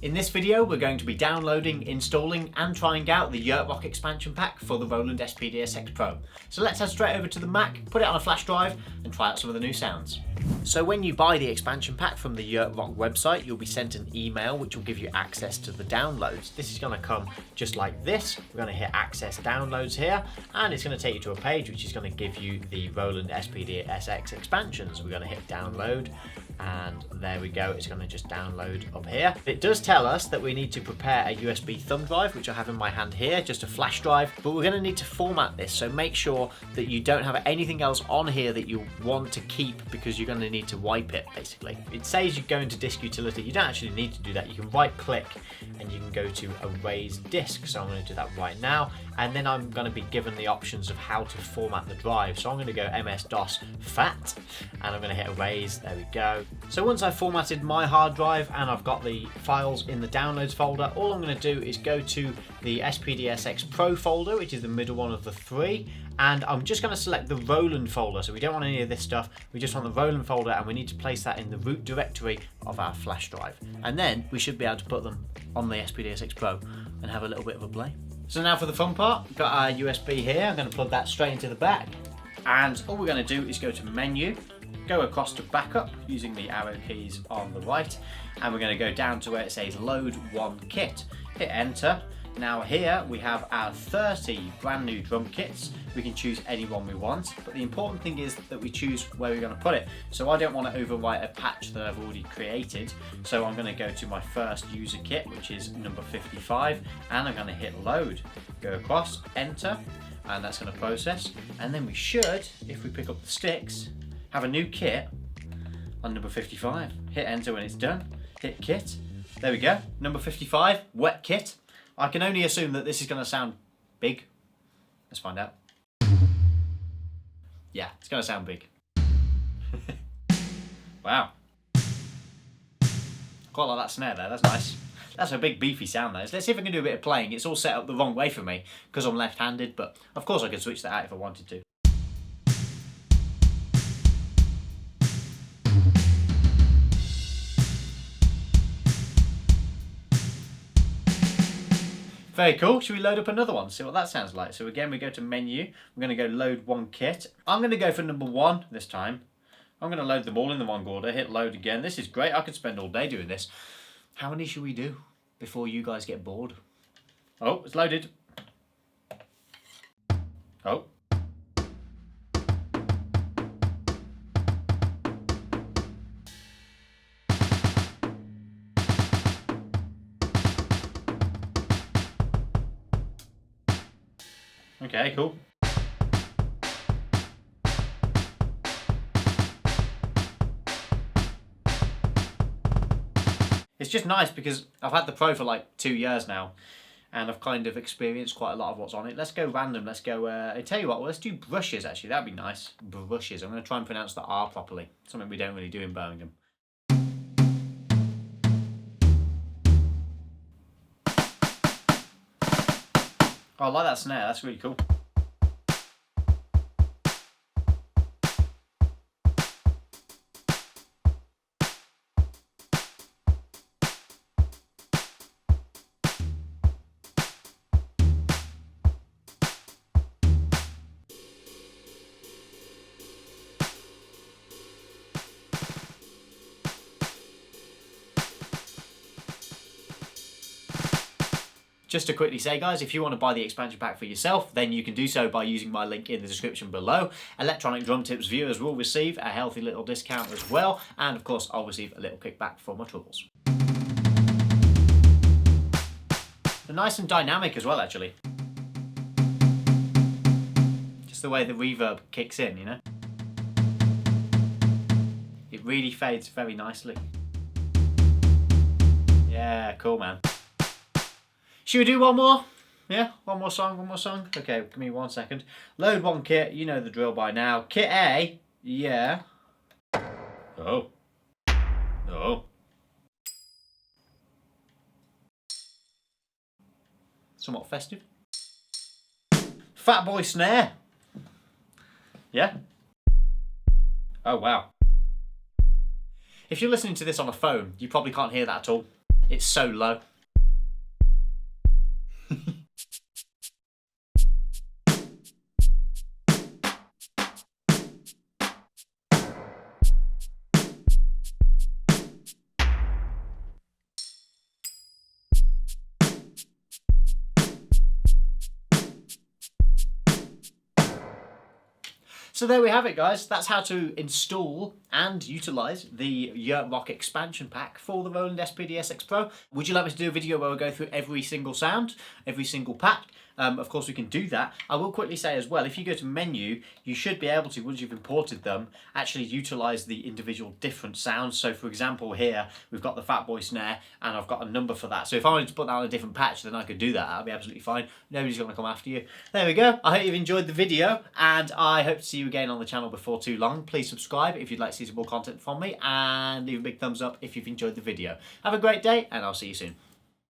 In this video, we're going to be downloading, installing and trying out the Yurt expansion pack for the Roland SPD Pro. So let's head straight over to the Mac, put it on a flash drive and try out some of the new sounds. So when you buy the expansion pack from the Yurt website, you'll be sent an email which will give you access to the downloads. This is going to come just like this. We're going to hit access downloads here and it's going to take you to a page which is going to give you the Roland SPD SX expansions. We're going to hit download and there we go, it's going to just download up here. It does tell us that we need to prepare a USB thumb drive, which I have in my hand here, just a flash drive, but we're going to need to format this, so make sure that you don't have anything else on here that you want to keep because you're going to need to wipe it basically. It says you go into disk utility, you don't actually need to do that, you can right click and you can go to erase disk, so I'm going to do that right now, and then I'm going to be given the options of how to format the drive, so I'm going to go MS-DOS FAT and I'm going to hit erase, there we go. So once I've formatted my hard drive and I've got the files in the downloads folder, all I'm going to do is go to the SPD Pro folder, which is the middle one of the three, and I'm just going to select the Roland folder. So we don't want any of this stuff, we just want the Roland folder and we need to place that in the root directory of our flash drive. And then we should be able to put them on the SPD Pro and have a little bit of a play. So now for the fun part, we've got our USB here, I'm going to plug that straight into the back. And all we're going to do is go to menu, go across to backup using the arrow keys on the right, and we're going to go down to where it says load one kit. Hit enter. Now here we have our 30 brand new drum kits. We can choose any one we want, but the important thing is that we choose where we're going to put it. So I don't want to overwrite a patch that I've already created, so I'm going to go to my first user kit, which is number 55, and I'm going to hit load. Go across, enter, and that's going to process, and then we should, if we pick up the sticks, have a new kit on number 55. Hit enter when it's done, hit kit, there we go, number 55, wet kit. I can only assume that this is going to sound big. Let's find out. Yeah, it's going to sound big. Wow. Quite like that snare there, that's nice. That's a big beefy sound there. Let's see if I can do a bit of playing. It's all set up the wrong way for me because I'm left-handed, but of course I could switch that out if I wanted to. Very cool. Should we load up another one? See what that sounds like. So again, we go to menu. We're going to go load one kit. I'm going to go for number 1 this time. I'm going to load them all in the wrong order. Hit load again. This is great. I could spend all day doing this. How many should we do before you guys get bored? Oh, it's loaded. Oh. Okay, cool. It's just nice because I've had the Pro for like 2 years now and I've kind of experienced quite a lot of what's on it. Let's go random, let's go, I tell you what, well, let's do brushes actually, that'd be nice. Brushes, I'm going to try and pronounce the R properly, something we don't really do in Birmingham. Oh, I like that snare, that's really cool. Just to quickly say guys, if you want to buy the expansion pack for yourself, then you can do so by using my link in the description below. Electronic Drum Tips viewers will receive a healthy little discount as well, and of course I'll receive a little kickback for my troubles. They're nice and dynamic as well actually. Just the way the reverb kicks in, you know? It really fades very nicely. Yeah, cool man. Should we do one more? Yeah, one more song. Okay, give me 1 second. Load one kit, you know the drill by now. Kit A, yeah. Oh. Oh. Somewhat festive. Fat boy snare. Yeah. Oh wow. If you're listening to this on a phone, you probably can't hear that at all. It's so low. So there we have it, guys. That's how to install and utilise the Yurt Rock expansion pack for the Roland SPD SX Pro. Would you like me to do a video where we go through every single sound, every single pack? Of course we can do that. I will quickly say as well, if you go to menu, you should be able to, once you've imported them, actually utilise the individual different sounds. So for example here, we've got the Fat Boy snare and I've got a number for that. So if I wanted to put that on a different patch, then I could do that. That'd be absolutely fine. Nobody's going to come after you. There we go. I hope you've enjoyed the video and I hope to see you again on the channel before too long. Please subscribe if you'd like to see some more content from me and leave a big thumbs up if you've enjoyed the video. Have a great day and I'll see you soon.